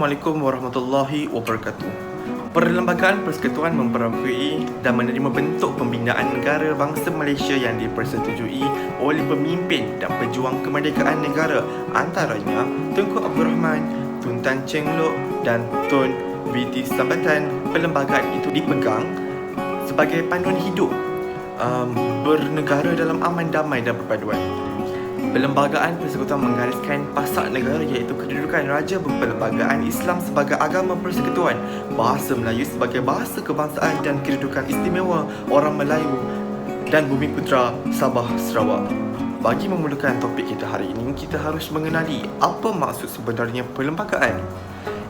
Assalamualaikum warahmatullahi wabarakatuh. Perlembagaan Persekutuan memperakui dan menerima bentuk pembinaan negara bangsa Malaysia yang dipersetujui oleh pemimpin dan pejuang kemerdekaan negara, antaranya Tunku Abdul Rahman, Tun Tan Cheng Lock dan Tun B.T. Sambatan. Perlembagaan itu dipegang sebagai panduan hidup bernegara dalam aman, damai dan perpaduan. Perlembagaan Persekutuan menggariskan pasak negara iaitu kedudukan Raja Perlembagaan Islam sebagai agama persekutuan, bahasa Melayu sebagai bahasa kebangsaan dan kedudukan istimewa orang Melayu dan Bumiputera Sabah Sarawak. Bagi memulakan topik kita hari ini, kita harus mengenali apa maksud sebenarnya perlembagaan.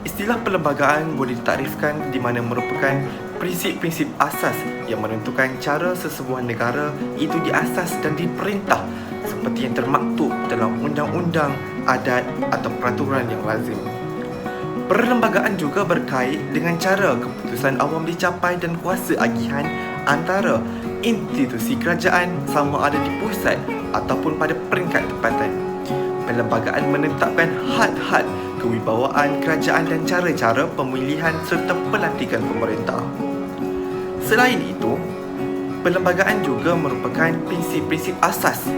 Istilah perlembagaan boleh ditaktifkan di mana merupakan prinsip-prinsip asas yang menentukan cara sesebuah negara itu diasas dan diperintah seperti yang termaktub dalam undang-undang, adat atau peraturan yang lazim. Perlembagaan juga berkait dengan cara keputusan awam dicapai dan kuasa agihan antara institusi kerajaan sama ada di pusat ataupun pada peringkat tempatan. Perlembagaan menetapkan had-had kewibawaan kerajaan dan cara-cara pemilihan serta pelantikan pemerintah. Selain itu, perlembagaan juga merupakan prinsip-prinsip asas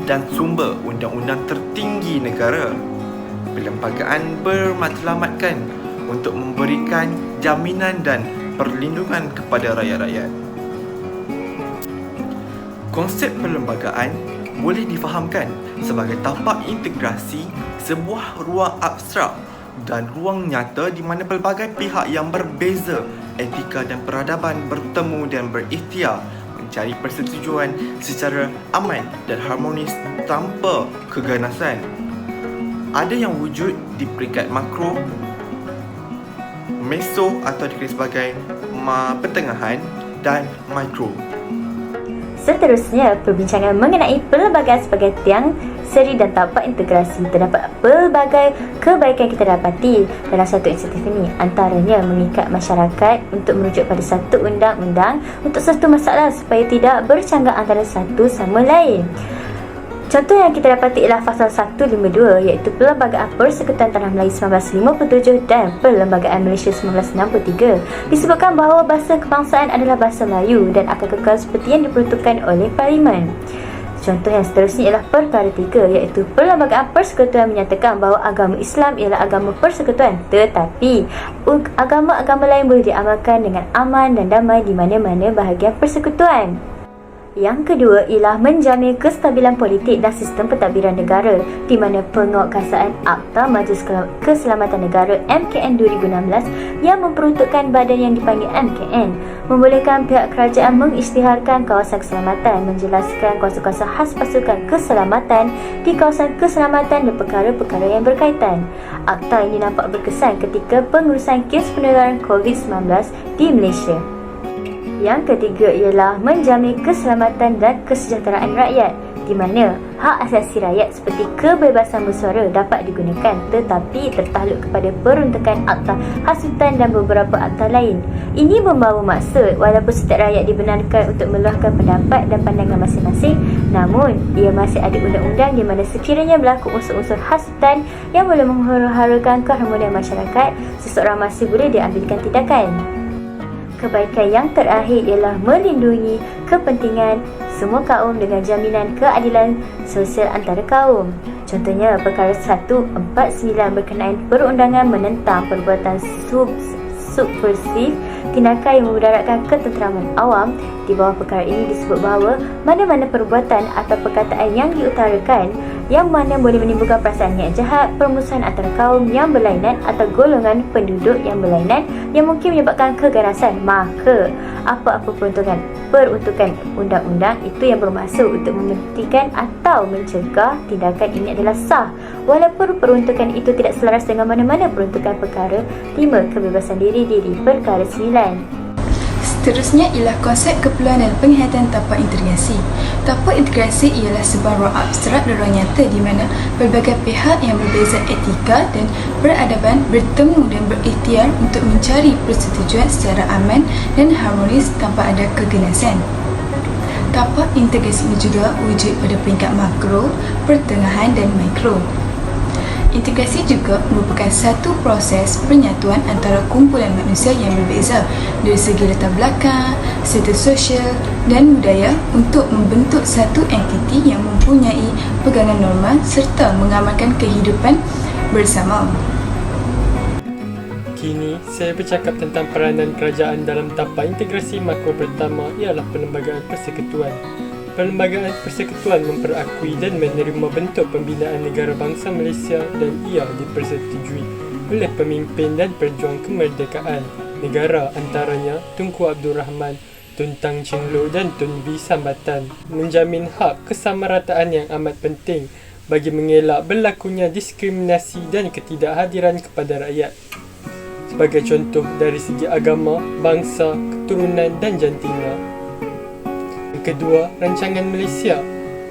dan sumber undang-undang tertinggi negara. Perlembagaan bermatlamatkan untuk memberikan jaminan dan perlindungan kepada rakyat-rakyat. Konsep perlembagaan boleh difahamkan sebagai tapak integrasi sebuah ruang abstrak dan ruang nyata di mana pelbagai pihak yang berbeza etika dan peradaban bertemu dan berikhtiar mencari persetujuan secara aman dan harmonis tanpa keganasan. Ada yang wujud di peringkat makro, meso atau dikenali sebagai pertengahan dan mikro. Seterusnya, perbincangan mengenai perlembagaan sebagai tiang seri dan tapak integrasi. Terdapat pelbagai kebaikan kita dapati dalam satu inisiatif ini, antaranya mengikat masyarakat untuk merujuk pada satu undang-undang untuk satu masalah supaya tidak bercanggah antara satu sama lain. Contoh yang kita dapati ialah Fasal 152 iaitu Perlembagaan Persekutuan Tanah Melayu 1957 dan Perlembagaan Malaysia 1963. Disebutkan bahawa bahasa kebangsaan adalah bahasa Melayu dan akan kekal seperti yang diperuntukkan oleh Parlimen. Contoh yang seterusnya ialah Perkara 3 iaitu Perlembagaan Persekutuan menyatakan bahawa agama Islam ialah agama persekutuan, tetapi agama-agama lain boleh diamalkan dengan aman dan damai di mana-mana bahagian persekutuan. Yang kedua ialah menjamin kestabilan politik dan sistem pentadbiran negara di mana penguatkuasaan Akta Majlis Keselamatan Negara MKN 2016 yang memperuntukkan badan yang dipanggil MKN membolehkan pihak kerajaan mengisytiharkan kawasan keselamatan, menjelaskan kuasa-kuasa khas pasukan keselamatan di kawasan keselamatan dan perkara-perkara yang berkaitan. Akta ini nampak berkesan ketika pengurusan kes penularan COVID-19 di Malaysia. Yang ketiga ialah menjamin keselamatan dan kesejahteraan rakyat di mana hak asasi rakyat seperti kebebasan bersuara dapat digunakan tetapi tertakluk kepada peruntukan Akta Hasutan dan beberapa akta lain. Ini membawa maksud walaupun setiap rakyat dibenarkan untuk meluahkan pendapat dan pandangan masing-masing, namun ia masih ada undang-undang di mana sekiranya berlaku unsur-unsur hasutan yang boleh menghuru-harukan keharmonian masyarakat, seseorang masih boleh diambilkan tindakan. Kebaikan yang terakhir ialah melindungi kepentingan semua kaum dengan jaminan keadilan sosial antara kaum. Contohnya, Perkara 149 berkenaan perundangan menentang perbuatan subversif, tindakan yang memudaratkan ketenteraman awam. Di bawah perkara ini disebut bahawa mana-mana perbuatan atau perkataan yang diutarakan yang mana boleh menimbulkan perasaan niat jahat, permusuhan antara kaum yang berlainan atau golongan penduduk yang berlainan yang mungkin menyebabkan keganasan, maka apa-apa peruntukan undang-undang itu yang bermaksud untuk menghentikan atau mencegah tindakan ini adalah sah walaupun peruntukan itu tidak selaras dengan mana-mana peruntukan perkara 5 kebebasan diri Perkara 9. Seterusnya ialah konsep keperluan dan penghayatan tapak integrasi. Tapak integrasi ialah sebuah ruang abstrak dan ruang nyata di mana pelbagai pihak yang berbeza etika dan peradaban bertemu dan berikhtiar untuk mencari persetujuan secara aman dan harmonis tanpa ada keganasan. Tapak integrasi ini juga wujud pada peringkat makro, pertengahan dan mikro. Integrasi juga merupakan satu proses penyatuan antara kumpulan manusia yang berbeza dari segi latar belakang, status sosial dan budaya untuk membentuk satu entiti yang mempunyai pegangan norma serta mengamalkan kehidupan bersama. Kini, saya bercakap tentang peranan kerajaan dalam tapak integrasi makro pertama ialah Perlembagaan Persekutuan. Perlembagaan Persekutuan memperakui dan menerima bentuk pembinaan negara bangsa Malaysia dan ia dipersetujui oleh pemimpin dan pejuang kemerdekaan negara antaranya Tunku Abdul Rahman, Tun Tang Ching Loh dan Tun V Sambatan, menjamin hak kesamarataan yang amat penting bagi mengelak berlakunya diskriminasi dan ketidakhadiran kepada rakyat. Sebagai contoh dari segi agama, bangsa, keturunan dan jantina. Yang kedua, rancangan Malaysia.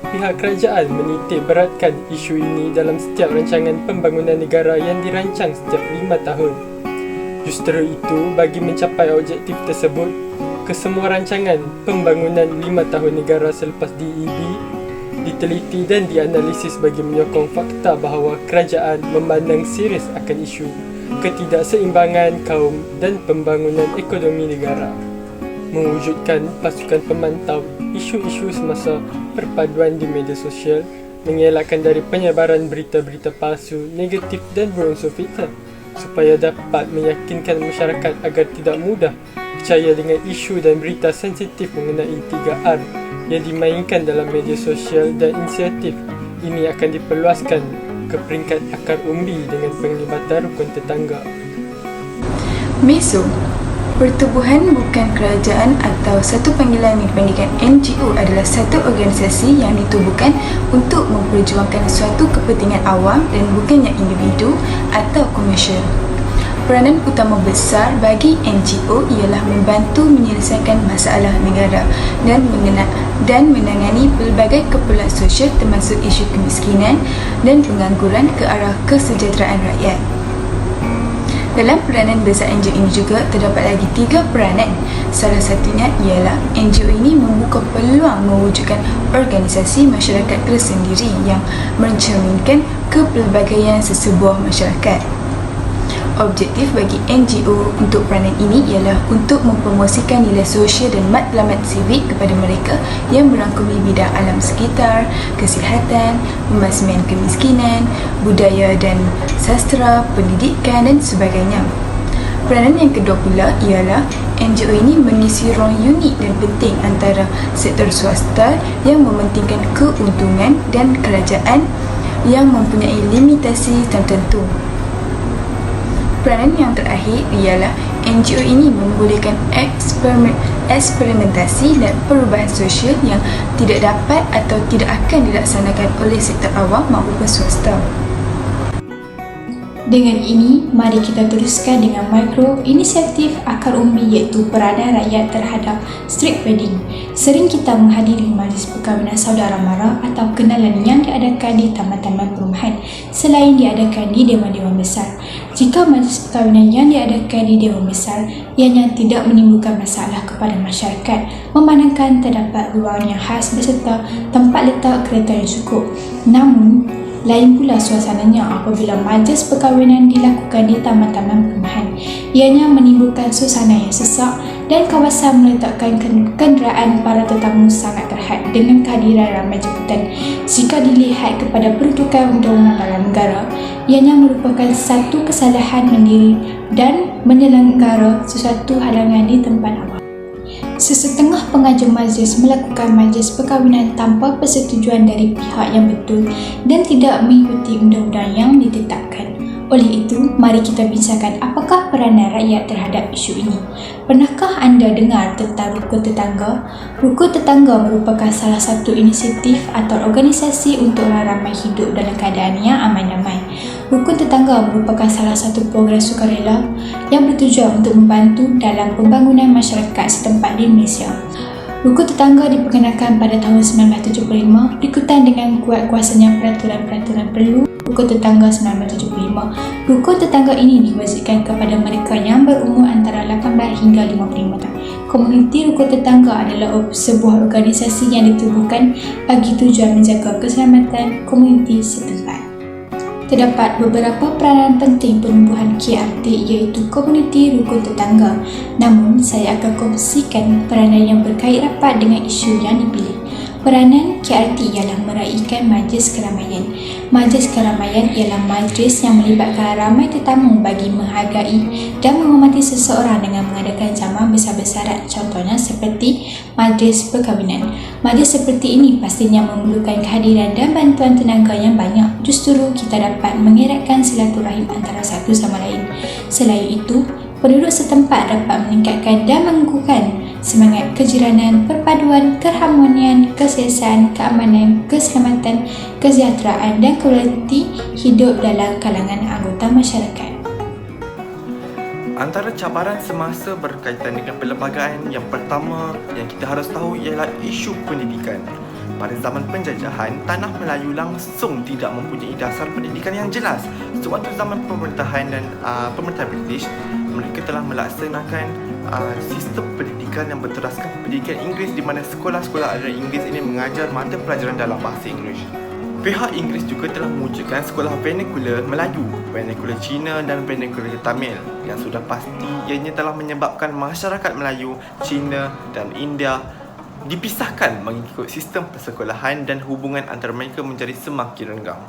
Pihak kerajaan menitik beratkan isu ini dalam setiap rancangan pembangunan negara yang dirancang setiap 5 tahun. Justru itu, bagi mencapai objektif tersebut, kesemua rancangan pembangunan 5 tahun negara selepas DEB diteliti dan dianalisis bagi menyokong fakta bahawa kerajaan memandang serius akan isu ketidakseimbangan kaum dan pembangunan ekonomi negara. Mewujudkan pasukan pemantau isu-isu semasa perpaduan di media sosial, mengelakkan dari penyebaran berita-berita palsu, negatif dan berunsur fitnah, supaya dapat meyakinkan masyarakat agar tidak mudah percaya dengan isu dan berita sensitif mengenai 3R yang dimainkan dalam media sosial, dan inisiatif ini akan diperluaskan ke peringkat akar umbi dengan penglibatan rukun tetangga. MESO, Pertubuhan Bukan Kerajaan atau satu panggilan dipandingkan NGO adalah satu organisasi yang ditubuhkan untuk memperjuangkan suatu kepentingan awam dan bukannya individu atau komersial. Peranan utama besar bagi NGO ialah membantu menyelesaikan masalah negara dan menangani pelbagai keperluan sosial termasuk isu kemiskinan dan pengangguran ke arah kesejahteraan rakyat. Dalam peranan besar NGO ini juga terdapat lagi 3 peranan. Salah satunya ialah NGO ini membuka peluang mewujudkan organisasi masyarakat tersendiri yang mencerminkan kepelbagaian sesebuah masyarakat. Objektif bagi NGO untuk peranan ini ialah untuk mempromosikan nilai sosial dan matlamat sivik kepada mereka yang merangkumi bidang alam sekitar, kesihatan, pembasmian kemiskinan, budaya dan sastra, pendidikan dan sebagainya. Peranan yang kedua pula ialah NGO ini mengisi ruang unik dan penting antara sektor swasta yang mementingkan keuntungan dan kerajaan yang mempunyai limitasi tertentu. Peranan yang terakhir ialah NGO ini membolehkan eksperimentasi dan perubahan sosial yang tidak dapat atau tidak akan dilaksanakan oleh sektor awam maupun swasta. Dengan ini, mari kita teruskan dengan mikro inisiatif akar umbi iaitu peranan rakyat terhadap street wedding. Sering kita menghadiri majlis perkahwinan saudara mara atau kenalan yang diadakan di taman-taman perumahan selain diadakan di dewan-dewan besar. Jika majlis perkahwinan yang diadakan di dewan besar ianya tidak menimbulkan masalah kepada masyarakat, memandangkan terdapat ruang yang khas beserta tempat letak kereta yang cukup. Namun, lain pula suasananya apabila majlis perkahwinan dilakukan di taman-taman perumahan. Ianya menimbulkan suasana yang sesak dan kawasan meletakkan kenderaan para tetamu sangat terhad dengan kehadiran ramai jemputan. Jika dilihat kepada peruntukan undang-undang dalam negara, ianya merupakan satu kesalahan mendiri dan menyelenggara sesuatu halangan di tempat awam. Sesetengah pengajar majlis melakukan majlis perkahwinan tanpa persetujuan dari pihak yang betul dan tidak mengikuti undang-undang yang ditetapkan. Oleh itu, mari kita bincangkan apakah peranan rakyat terhadap isu ini. Pernahkah anda dengar tentang rukun tetangga? Rukun tetangga merupakan salah satu inisiatif atau organisasi untuk orang ramai hidup dalam keadaan yang aman damai. Rukun tetangga merupakan salah satu program sukarela yang bertujuan untuk membantu dalam pembangunan masyarakat setempat di Malaysia. Rukun tetangga diperkenalkan pada tahun 1975 berikutan dengan kuat kuasanya peraturan-peraturan perlu Rukun Tetangga 1975. Rukun tetangga ini diwajibkan kepada mereka yang berumur antara 18 hingga 55 tahun. Komuniti rukun tetangga adalah sebuah organisasi yang ditubuhkan bagi tujuan menjaga keselamatan komuniti setempat. Terdapat beberapa peranan penting penumbuhan KRT iaitu komuniti rukun tetangga. Namun, saya akan kongsikan peranan yang berkait rapat dengan isu yang dipilih. Peranan KRT ialah meraihkan majlis keramaian. Majlis keramaian ialah majlis yang melibatkan ramai tetamu bagi menghargai dan menghormati seseorang dengan mengadakan jamuan besar-besaran, contohnya seperti majlis perkahwinan. Majlis seperti ini pastinya memerlukan kehadiran dan bantuan tenaga yang banyak. Justru kita dapat mengeratkan silaturahim antara satu sama lain. Selain itu, penduduk setempat dapat meningkatkan dan mengukuhkan semangat kejiranan, perpaduan, keharmonian, keselesaan, keamanan, keselamatan, kesejahteraan dan kualiti hidup dalam kalangan anggota masyarakat. Antara cabaran semasa berkaitan dengan perlembagaan, yang pertama yang kita harus tahu ialah isu pendidikan. Pada zaman penjajahan, tanah Melayu langsung tidak mempunyai dasar pendidikan yang jelas. Sewaktu zaman pemerintahan dan pemerintahan British, mereka telah melaksanakan sistem pendidikan yang berteraskan pendidikan Inggeris, di mana sekolah-sekolah adalah Inggeris ini mengajar mata pelajaran dalam bahasa Inggeris. Pihak Inggeris juga telah mewujudkan sekolah vernacular Melayu, vernacular Cina dan vernacular Tamil yang sudah pasti ianya telah menyebabkan masyarakat Melayu, Cina dan India dipisahkan mengikut sistem persekolahan dan hubungan antara mereka menjadi semakin renggang.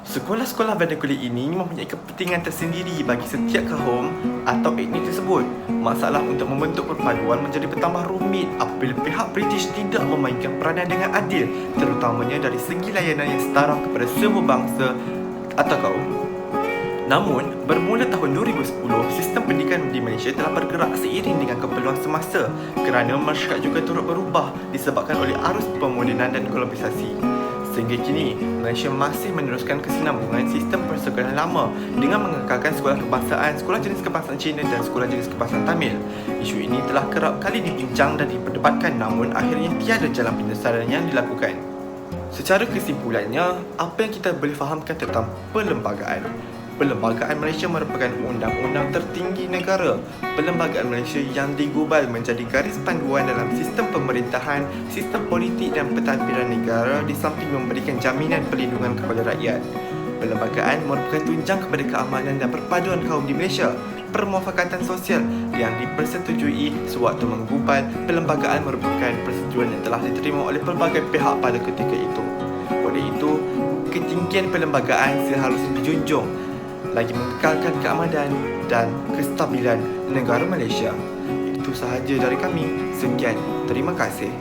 Sekolah-sekolah vernacular ini mempunyai kepentingan tersendiri bagi setiap kaum atau etnik tersebut. Masalah untuk membentuk perpaduan menjadi bertambah rumit apabila pihak British tidak memainkan peranan dengan adil, terutamanya dari segi layanan yang setara kepada semua bangsa atau kaum. Namun, bermula tahun 2010, sistem pendidikan di Malaysia telah bergerak seiring dengan keperluan semasa kerana masyarakat juga turut berubah disebabkan oleh arus pemodernan dan globalisasi. Sehingga kini, Malaysia masih meneruskan kesinambungan sistem persekolahan lama dengan mengekalkan sekolah kebangsaan, sekolah jenis kebangsaan Cina dan sekolah jenis kebangsaan Tamil. Isu ini telah kerap kali dibincang dan diperdebatkan, namun akhirnya tiada jalan penyelesaian yang dilakukan. Secara kesimpulannya, apa yang kita boleh fahamkan tentang perlembagaan? Perlembagaan Malaysia merupakan undang-undang tertinggi negara. Perlembagaan Malaysia yang digubal menjadi garis panduan dalam sistem pemerintahan, sistem politik dan pentadbiran negara di samping memberikan jaminan perlindungan kepada rakyat. Perlembagaan merupakan tunjang kepada keamanan dan perpaduan kaum di Malaysia. Permufakatan sosial yang dipersetujui sewaktu menggubal perlembagaan merupakan persetujuan yang telah diterima oleh pelbagai pihak pada ketika itu. Oleh itu, ketinggian perlembagaan seharusnya dijunjung lagi mengekalkan keamanan dan kestabilan negara Malaysia. Itu sahaja dari kami. Sekian, terima kasih.